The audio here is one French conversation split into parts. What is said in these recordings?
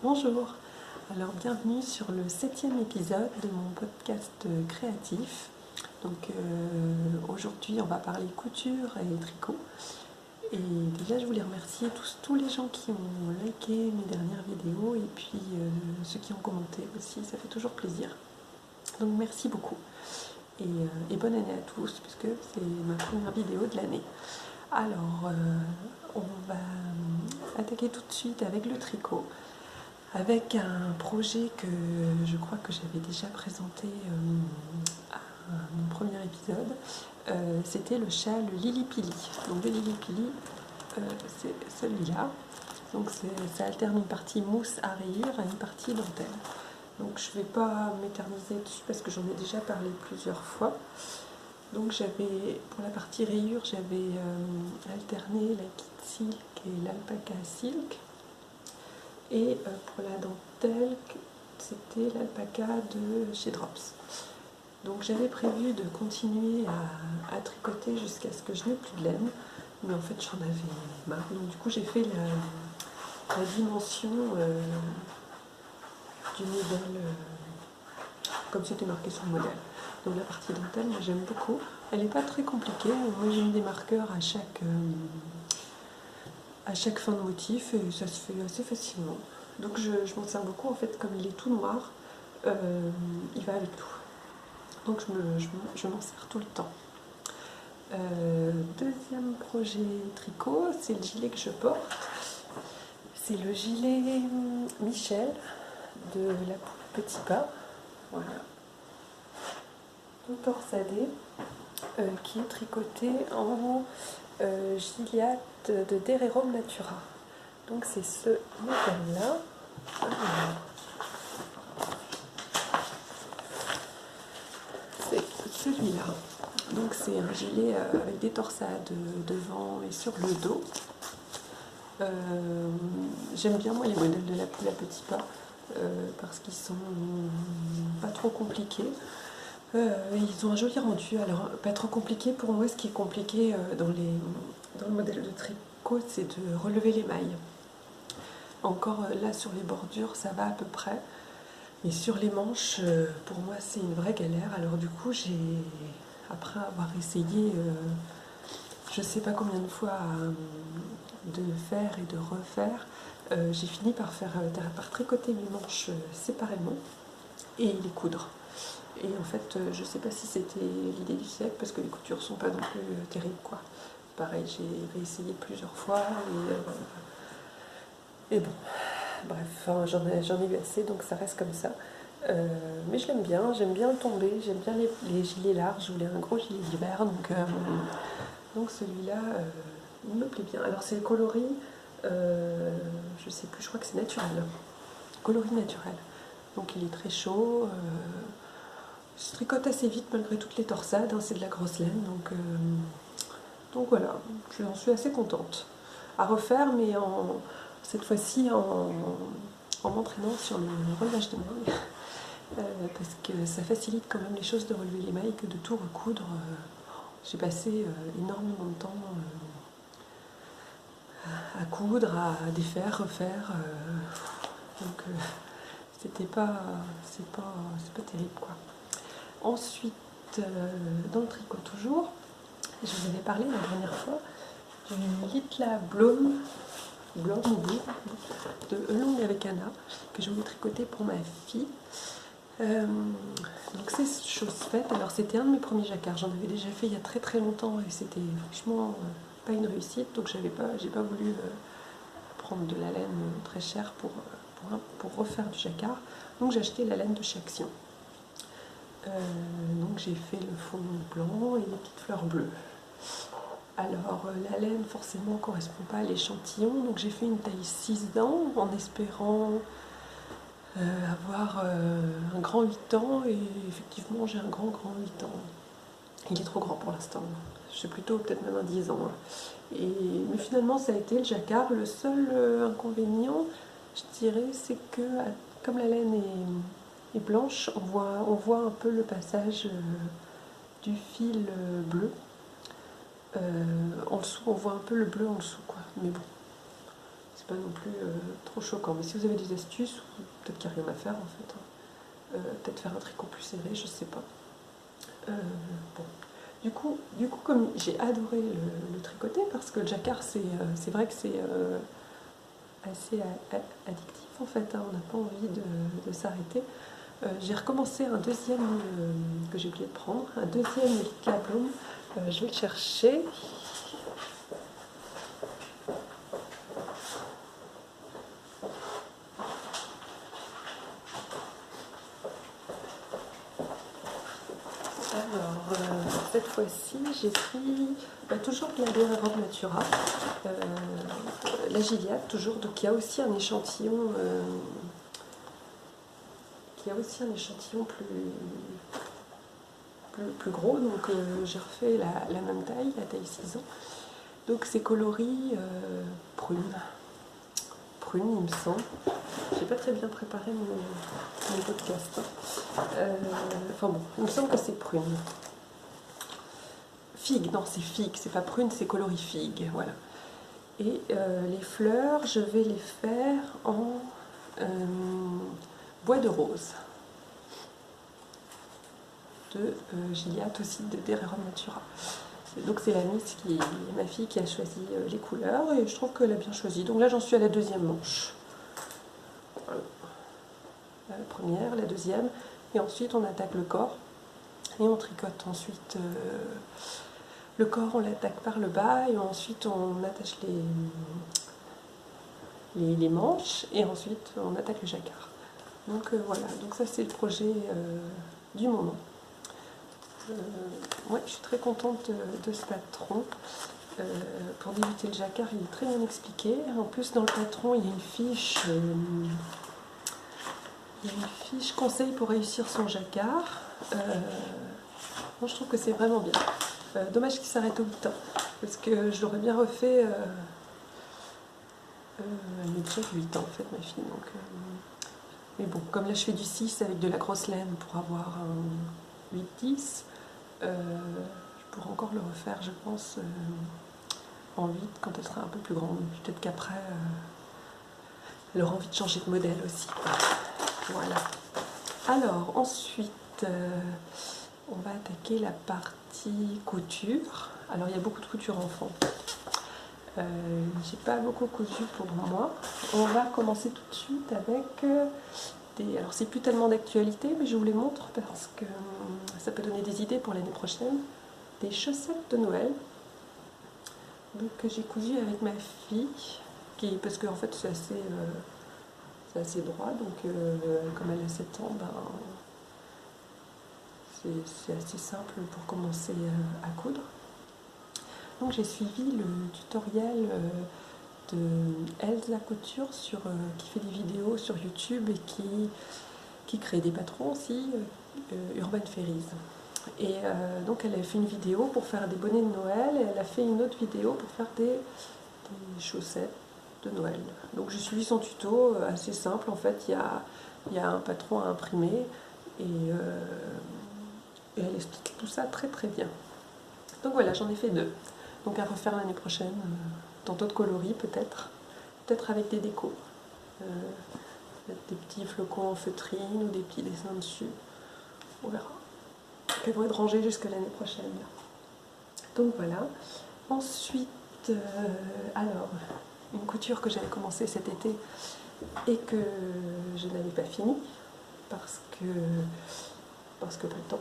Bonjour, alors bienvenue sur le 7e épisode de mon podcast créatif. Donc aujourd'hui on va parler couture et tricot. Et déjà je voulais remercier tous les gens qui ont liké mes dernières vidéos et puis ceux qui ont commenté aussi, ça fait toujours plaisir. Donc merci beaucoup et bonne année à tous puisque c'est ma première vidéo de l'année. Alors on va attaquer tout de suite avec le tricot. Avec un projet que je crois que j'avais déjà présenté à mon premier épisode, c'était le châle Lili Pili. Donc le Lili Pili, c'est celui-là. Donc ça alterne une partie mousse à rayures et une partie dentelle. Donc je ne vais pas m'éterniser dessus parce que j'en ai déjà parlé plusieurs fois. Donc pour la partie rayures, j'avais alterné la kit silk et l'alpaca silk. Et pour la dentelle, c'était l'alpaca de chez Drops. Donc j'avais prévu de continuer à tricoter jusqu'à ce que je n'ai plus de laine. Mais en fait j'en avais marre. Donc du coup j'ai fait la dimension du modèle comme c'était marqué sur le modèle. Donc la partie dentelle, moi j'aime beaucoup. Elle n'est pas très compliquée. Moi j'ai mis des marqueurs à chaque fin de motif et ça se fait assez facilement. Donc je m'en sers beaucoup en fait, comme il est tout noir, il va avec tout. Donc je m'en sers tout le temps. Deuxième projet tricot, c'est le gilet que je porte. C'est le gilet Michel de la poule Petit Pas. Voilà. Tout torsadé, qui est tricoté en giliate de Dererom Natura. Donc c'est ce modèle-là. C'est celui-là. Donc c'est un gilet avec des torsades devant et sur le dos. J'aime bien moi les modèles de la poule à petits pas parce qu'ils sont pas trop compliqués. Ils ont un joli rendu. Alors pas trop compliqué pour moi. Ce qui est compliqué dans le modèle de tricot, c'est de relever les mailles. Encore là sur les bordures, ça va à peu près. Et sur les manches, pour moi, c'est une vraie galère. Alors du coup, après avoir essayé, je ne sais pas combien de fois, de faire et de refaire, j'ai fini par tricoter mes manches séparément et les coudre. Et en fait, je ne sais pas si c'était l'idée du siècle, parce que les coutures ne sont pas non plus terribles, quoi. Pareil, j'ai essayé plusieurs fois et bon. Bref, enfin, j'en ai eu assez, donc ça reste comme ça. Mais j'aime bien le tombé, j'aime bien les gilets larges. Je voulais un gros gilet d'hiver, donc celui-là, il me plaît bien. Alors c'est le coloris, je sais plus, je crois que c'est naturel. Coloris naturel. Donc il est très chaud, se tricote assez vite malgré toutes les torsades, hein, c'est de la grosse laine, donc voilà, j'en suis assez contente. À refaire, mais cette fois-ci en m'entraînant sur le relevage de mailles, parce que ça facilite quand même les choses de relever les mailles que de tout recoudre. J'ai passé énormément de temps à coudre, à défaire, refaire, donc c'est pas terrible, quoi. Ensuite, dans le tricot toujours, je vous avais parlé la dernière fois du Litla Blom de Long avec Anna, que je voulais tricoter pour ma fille. Donc c'est chose faite. Alors c'était un de mes premiers jacquards, j'en avais déjà fait il y a très très longtemps et c'était franchement pas une réussite, donc j'ai pas voulu prendre de la laine très chère pour refaire du jacquard. Donc j'ai acheté la laine de chez Action. Donc j'ai fait le fond blanc et les petites fleurs bleues. Alors la laine forcément ne correspond pas à l'échantillon, donc j'ai fait une taille 6 dents en espérant avoir un grand 8 ans, et effectivement j'ai un grand 8 ans. Il est trop grand pour l'instant, je suis plutôt peut-être même un 10 ans. Mais finalement ça a été le jacquard. Le seul inconvénient, je dirais, c'est que comme la laine est blanche, on voit un peu le passage du fil bleu. En dessous, on voit un peu le bleu en dessous, quoi. Mais bon, c'est pas non plus trop choquant. Mais si vous avez des astuces, peut-être qu'il n'y a rien à faire en fait, hein. Peut-être faire un tricot plus serré, je sais pas. Bon. Du coup, comme j'ai adoré le tricoter, parce que le jacquard, c'est vrai que c'est assez addictif en fait, hein, on n'a pas envie de s'arrêter. J'ai recommencé un deuxième que j'ai oublié de prendre, un deuxième Kablum. Je vais le chercher. Alors, cette fois-ci, j'ai pris toujours de la Guerrero Natura, la Gilliatt, toujours. Donc il y a aussi un échantillon, plus gros. Donc j'ai refait la même taille, la taille 6 ans. Donc c'est coloris prune, il me semble. J'ai pas très bien préparé mon podcast. Enfin bon, il me semble que c'est prune. Figue, non c'est figue, c'est pas prune, c'est coloris figue, voilà. Et les fleurs, je vais les faire en bois de rose. De Gilliatt aussi, de Guerrero Natura. Donc c'est ma fille qui a choisi les couleurs et je trouve qu'elle a bien choisi. Donc là j'en suis à la deuxième manche. Voilà. La première, la deuxième, et ensuite on attaque le corps et on tricote ensuite le corps, on l'attaque par le bas et ensuite on attache les manches et ensuite on attaque le jacquard. Donc voilà, donc ça c'est le projet du moment. Ouais, je suis très contente de ce patron. Pour débuter le jacquard, il est très bien expliqué. En plus, dans le patron, il y a une fiche, conseil pour réussir son jacquard. Moi, je trouve que c'est vraiment bien. Dommage qu'il s'arrête au 8 ans, parce que je l'aurais bien refait. Elle est déjà 8 ans en fait, ma fille. Donc, mais bon, comme là je fais du 6 avec de la grosse laine pour avoir un 8-10. Je pourrais encore le refaire, je pense, en 8 quand elle sera un peu plus grande. Peut-être qu'après, elle aura envie de changer de modèle aussi. Voilà. Alors, ensuite, on va attaquer la partie couture. Alors, il y a beaucoup de couture enfant. J'ai pas beaucoup cousu pour moi. On va commencer tout de suite avec alors, c'est plus tellement d'actualité, mais je vous les montre parce que ça peut donner des idées pour l'année prochaine. Des chaussettes de Noël. Donc, que j'ai cousu avec ma fille, parce qu'en fait, c'est assez droit. Donc, comme elle a 7 ans, c'est assez simple pour commencer à coudre. Donc, j'ai suivi le tutoriel de Elsa Couture qui fait des vidéos sur YouTube et qui crée des patrons aussi, Urban Fairies. Et donc elle a fait une vidéo pour faire des bonnets de Noël et elle a fait une autre vidéo pour faire des chaussettes de Noël. Donc j'ai suivi son tuto assez simple. En fait, il y a un patron à imprimer et elle explique tout ça très très bien. Donc voilà, j'en ai fait 2. Donc à refaire l'année prochaine, dans d'autres coloris peut-être avec des décos. Des petits flocons en feutrine ou des petits dessins dessus. On verra. Elles vont être rangées jusque l'année prochaine. Donc voilà. Ensuite, alors, une couture que j'avais commencé cet été et que je n'avais pas fini parce que pas le temps.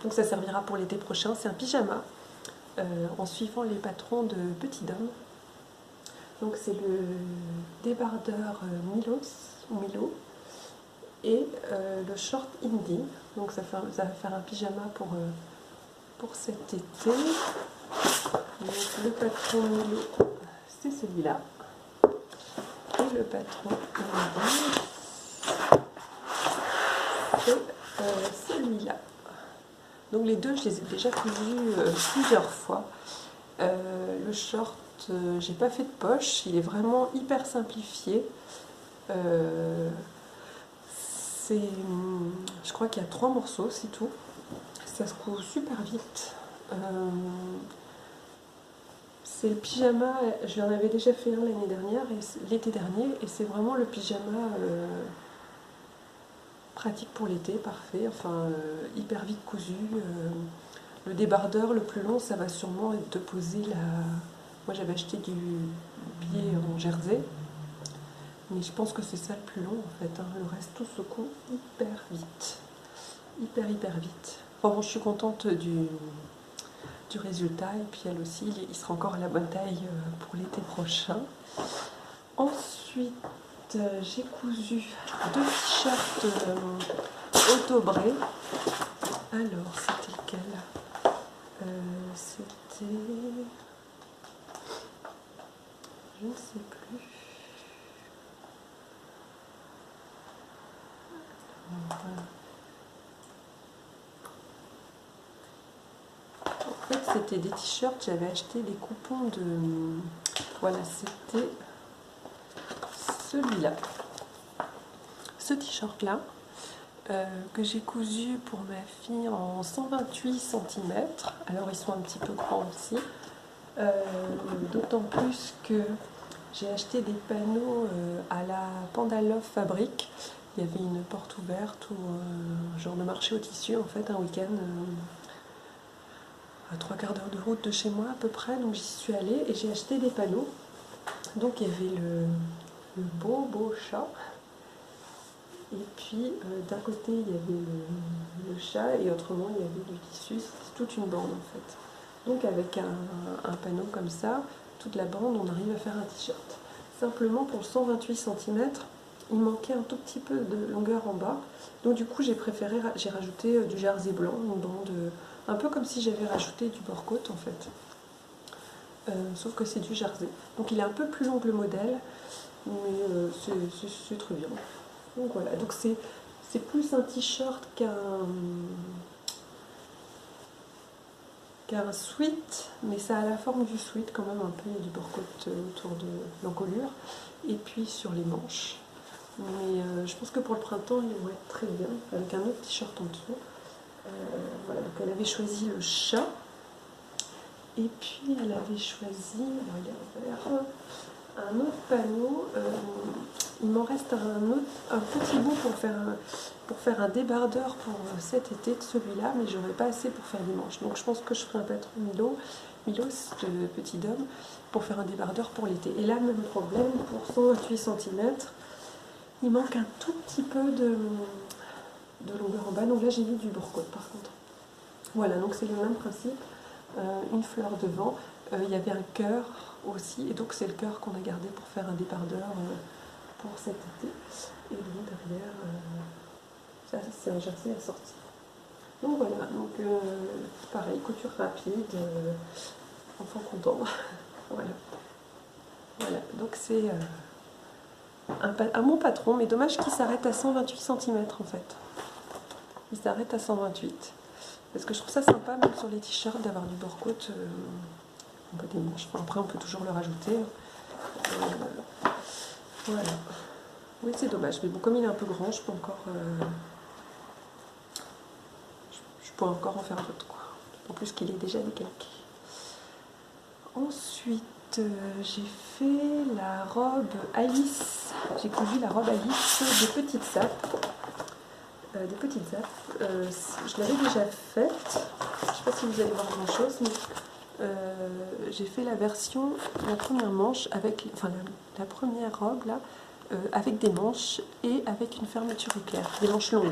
Donc ça servira pour l'été prochain. C'est un pyjama en suivant les patrons de Petit Dôme. Donc c'est le débardeur Milo et le short Indie. Donc ça va faire un pyjama pour cet été. Donc le patron Milo, c'est celui-là. Et le patron Indie, c'est celui-là. Donc les deux, je les ai déjà cousus plusieurs fois. Le short, j'ai pas fait de poche, il est vraiment hyper simplifié. Je crois qu'il y a 3 morceaux, c'est tout. Ça se coud super vite. C'est le pyjama, je l'en avais déjà fait un l'année dernière, l'été dernier, et c'est vraiment le pyjama pratique pour l'été, parfait, enfin hyper vite cousu. Le débardeur le plus long, ça va sûrement être de poser la... Moi j'avais acheté du biais en jersey, mais je pense que c'est ça le plus long en fait, hein. Le reste tout se coud hyper vite, hyper vite. Enfin bon, je suis contente du résultat, et puis elle aussi, il sera encore à la bonne taille pour l'été prochain. Ensuite, j'ai cousu 2 t-shirts auto-bray. Alors, c'était lequel? C'était... Je ne sais plus. Voilà. En fait, c'était des t-shirts, j'avais acheté des coupons de... Voilà, c'était celui-là. Ce t-shirt-là, que j'ai cousu pour ma fille en 128 cm. Alors, ils sont un petit peu grands aussi. D'autant plus que j'ai acheté des panneaux à la Pandalove Fabrique. Il y avait une porte ouverte ou un genre de marché au tissu, en fait, un week-end à 3/4 d'heure de route de chez moi à peu près. Donc j'y suis allée et j'ai acheté des panneaux. Donc il y avait le beau chat. Et puis d'un côté il y avait le chat et autrement il y avait du tissu. C'était toute une bande en fait. Donc avec un panneau comme ça, toute la bande, on arrive à faire un t-shirt. Simplement pour 128 cm, il manquait un tout petit peu de longueur en bas. Donc du coup j'ai rajouté du jersey blanc, une bande un peu comme si j'avais rajouté du bord-côte en fait. Sauf que c'est du jersey. Donc il est un peu plus long que le modèle, mais c'est très bien. Donc voilà, donc c'est plus un t-shirt qu'un sweat, mais ça a la forme du sweat quand même un peu, il y a du bord-côte autour de l'encolure, et puis sur les manches. Mais je pense que pour le printemps, il va être très bien, avec un autre t-shirt en dessous. Voilà, donc elle avait choisi le chat, et puis elle avait choisi, regarde, un autre panneau. Il m'en reste un petit bout pour faire un débardeur pour cet été de celui-là, mais j'aurais pas assez pour faire des manches. Donc je pense que je ferai un patron Milos de petit homme pour faire un débardeur pour l'été. Et là, même problème, pour 128 cm, il manque un tout petit peu de longueur en bas. Donc là, j'ai mis du bord-côte par contre. Voilà, donc c'est le même principe. Une fleur devant. Il y avait un cœur aussi, et donc c'est le cœur qu'on a gardé pour faire un débardeur pour cet été. Et donc derrière, ça c'est un jersey assorti. Donc voilà, donc pareil, couture rapide, enfant content. Voilà. Voilà, donc c'est mon patron, mais dommage qu'il s'arrête à 128 cm en fait. Il s'arrête à 128. Parce que je trouve ça sympa, même sur les t-shirts, d'avoir du bord-côte. Un peu des manches. Enfin, après, on peut toujours le rajouter. Voilà. Oui, c'est dommage. Mais bon, comme il est un peu grand, je peux encore en faire d'autres, quoi. En plus qu'il est déjà décalqué. Ensuite, j'ai fait la robe Alice. J'ai cousu la robe Alice des petites sapes. Je l'avais déjà faite. Je ne sais pas si vous allez voir grand chose, mais j'ai fait la version, la première manche avec, enfin la première robe là, avec des manches et avec une fermeture éclair, des manches longues.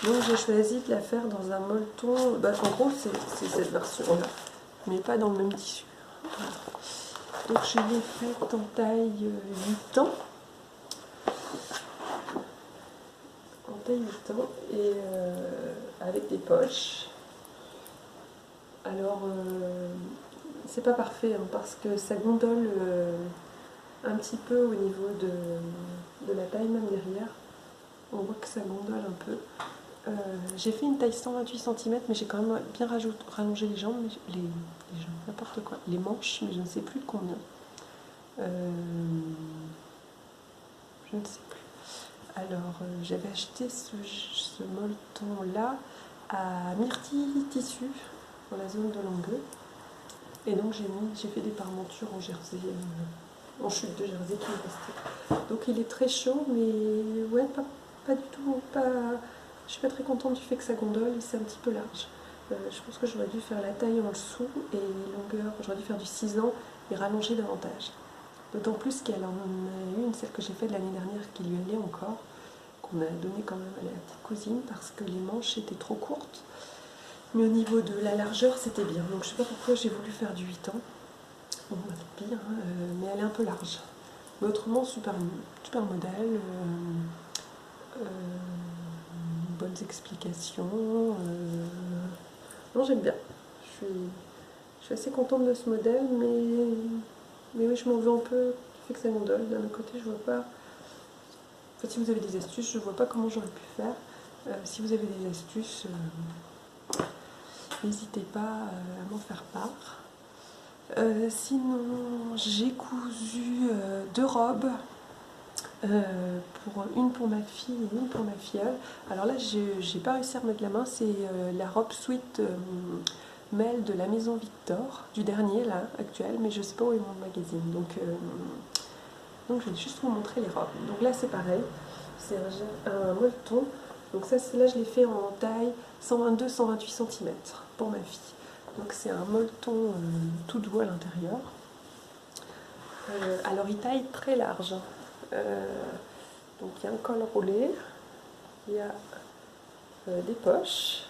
Donc j'ai choisi de la faire dans un molleton. En gros c'est cette version là, mais pas dans le même tissu. Voilà. Donc je l'ai faite en taille 8 ans. Et avec des poches. Alors c'est pas parfait hein, parce que ça gondole un petit peu au niveau de la taille, même derrière on voit que ça gondole un peu. J'ai fait une taille 128 cm, mais j'ai quand même bien rallongé les jambes, les jambes, n'importe quoi, les manches, mais je ne sais plus de combien. Je ne sais plus. Alors, j'avais acheté ce molleton-là à Myrtille Tissu, dans la zone de Langueux. Et donc j'ai fait des parmentures en jersey, en chute de jersey qui est restée. Donc il est très chaud, mais ouais, pas du tout. Je suis pas très contente du fait que ça gondole et c'est un petit peu large. Je pense que j'aurais dû faire la taille en dessous et longueur, j'aurais dû faire du 6 ans et rallonger davantage. D'autant plus qu'elle en a une, celle que j'ai faite l'année dernière, qui lui allait encore, qu'on a donnée quand même à la petite cousine parce que les manches étaient trop courtes. Mais au niveau de la largeur, c'était bien. Donc je sais pas pourquoi j'ai voulu faire du 8 ans. Bon, bah, tant pis, hein, mais elle est un peu large. Mais autrement, super modèle. Bonnes explications. Non, j'aime bien. Je suis assez contente de ce modèle, mais oui, je m'en veux un peu du fait que ça gondole. D'un autre côté, je vois pas. Enfin, si vous avez des astuces, je vois pas comment j'aurais pu faire. Si vous avez des astuces, n'hésitez pas à m'en faire part. Sinon, j'ai cousu 2 robes. Une pour ma fille et une pour ma filleule. Alors là, j'ai pas réussi à remettre la main, c'est la robe sweat Mel de la maison Victor, du dernier là, actuel, mais je sais pas où est mon magazine. Donc je vais juste vous montrer les robes. Donc là, c'est pareil, c'est un molleton. Donc ça, là, je l'ai fait en taille 122-128 cm pour ma fille. Donc c'est un molleton tout doux à l'intérieur. Alors il taille très large. Donc il y a un col roulé, il y a des poches.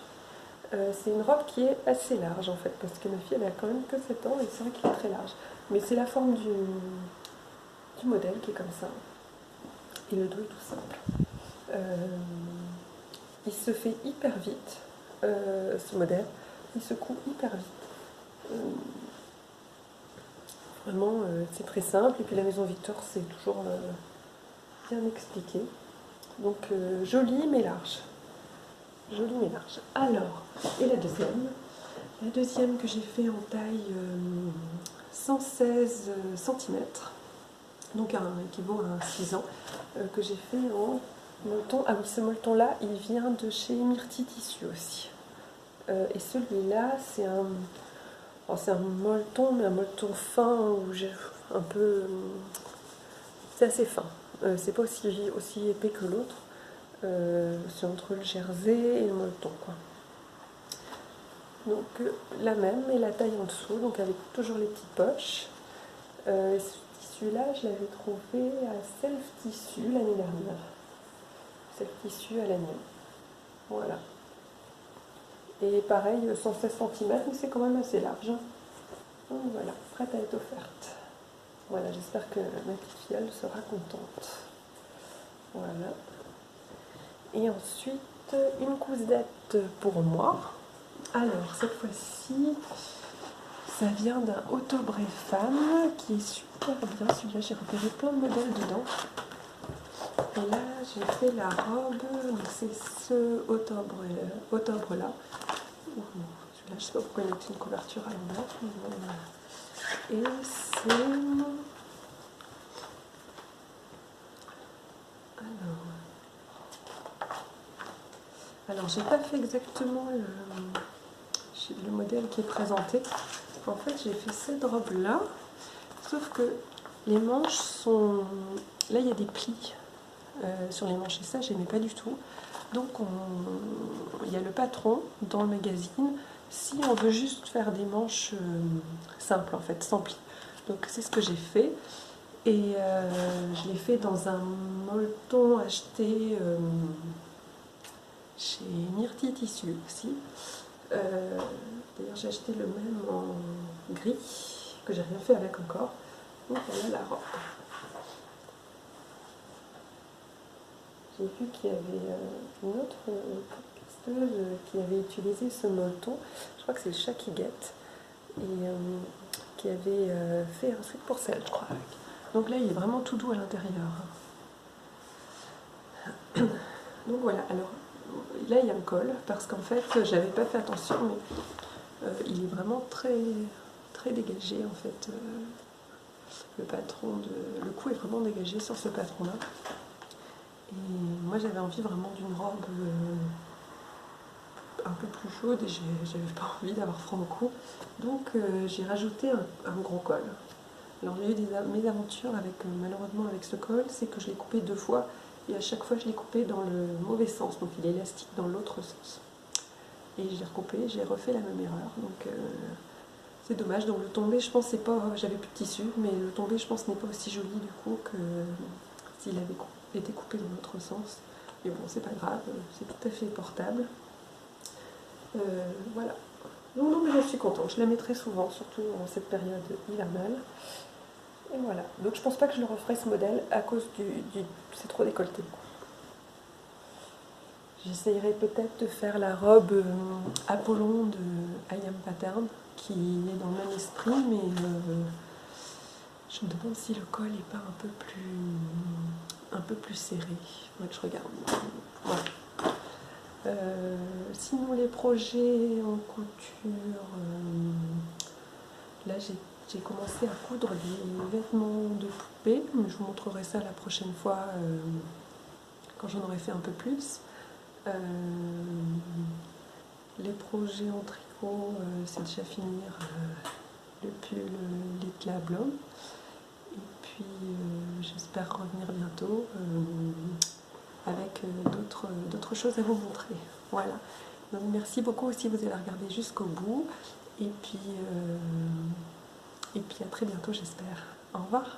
C'est une robe qui est assez large en fait, parce que ma fille elle a quand même que 7 ans et c'est vrai qu'il est très large. Mais c'est la forme du modèle qui est comme ça. Et le dos est tout simple. Il se fait hyper vite, ce modèle. Il se coud hyper vite. Vraiment, c'est très simple. Et puis la maison Victor, c'est toujours bien expliqué. Donc joli mais large. Joli mais large. Alors, et la deuxième que j'ai fait en taille 116 cm, donc équivaut à un 6 ans, que j'ai fait en molleton. Ah oui, ce molleton là, il vient de chez Myrtille Tissu aussi. Et celui-là, c'est un molleton, mais un molleton fin, où j'ai un peu... c'est assez fin. C'est pas aussi épais que l'autre. C'est entre le jersey et le molleton, quoi. Donc la même et la taille en dessous, donc avec toujours les petites poches. Ce tissu-là, je l'avais trouvé à Self Tissu l'année dernière. Self Tissu à l'année. Voilà. Et pareil, 116 cm, mais c'est quand même assez large. Donc voilà, prête à être offerte. Voilà, j'espère que ma petite filleule sera contente. Voilà. Et ensuite, une cousette pour moi. Alors, cette fois-ci, ça vient d'un Autobré Femme qui est super bien. Celui-là, j'ai repéré plein de modèles dedans. Et là, j'ai fait la robe. Donc, c'est ce Autobre-là. Celui-là, je sais pas pourquoi il y a une couverture à l'envers. Et c'est... Alors, j'ai pas fait exactement le modèle qui est présenté. En fait, j'ai fait cette robe-là, sauf que les manches sont... Là, il y a des plis sur les manches, et ça, j'aimais pas du tout. Donc, il y a le patron dans le magazine, si on veut juste faire des manches simples, en fait, sans plis. Donc, c'est ce que j'ai fait. Et je l'ai fait dans un molleton acheté chez Myrtille Tissu aussi. D'ailleurs, j'ai acheté le même en gris, que j'ai rien fait avec encore. Donc voilà la robe. J'ai vu qu'il y avait une autre podcasteuse qui avait utilisé ce molleton. Je crois que c'est le chat qui guette. Et qui avait fait un sweat pour celle, je crois. Donc là, il est vraiment tout doux à l'intérieur. Donc voilà, alors là, il y a un col, parce qu'en fait, j'avais pas fait attention, mais il est vraiment très, très dégagé, en fait. Le cou est vraiment dégagé sur ce patron-là. Et moi, j'avais envie vraiment d'une robe un peu plus chaude et j'avais pas envie d'avoir froid au cou. Donc j'ai rajouté un gros col. Alors j'ai eu mes aventures avec, malheureusement avec ce col, c'est que je l'ai coupé 2 fois et à chaque fois je l'ai coupé dans le mauvais sens, donc il est élastique dans l'autre sens. Et j'ai recoupé, j'ai refait la même erreur, donc c'est dommage. Donc le tombé, je pense, c'est pas, j'avais plus de tissu, mais le tombé, je pense, n'est pas aussi joli du coup que s'il avait été coupé dans l'autre sens. Mais bon, c'est pas grave, c'est tout à fait portable. Voilà. Non, mais je suis contente, je la mettrai souvent, surtout en cette période hivernale. Et voilà, donc je pense pas que je le referai ce modèle à cause c'est trop décolleté. J'essayerai peut-être de faire la robe Apollon de I Am Pattern, qui est dans le même esprit, mais je me demande si le col n'est pas un peu plus serré. Ouais, je regarde. Voilà. Sinon les projets en couture, là j'ai commencé à coudre des vêtements de poupée, mais je vous montrerai ça la prochaine fois quand j'en aurai fait un peu plus. Les projets en tricot, c'est déjà finir le pull Little Blonde. Et puis j'espère revenir bientôt avec d'autres choses à vous montrer. Voilà. Donc merci beaucoup si vous avez regardé jusqu'au bout. Et puis à très bientôt, j'espère. Au revoir.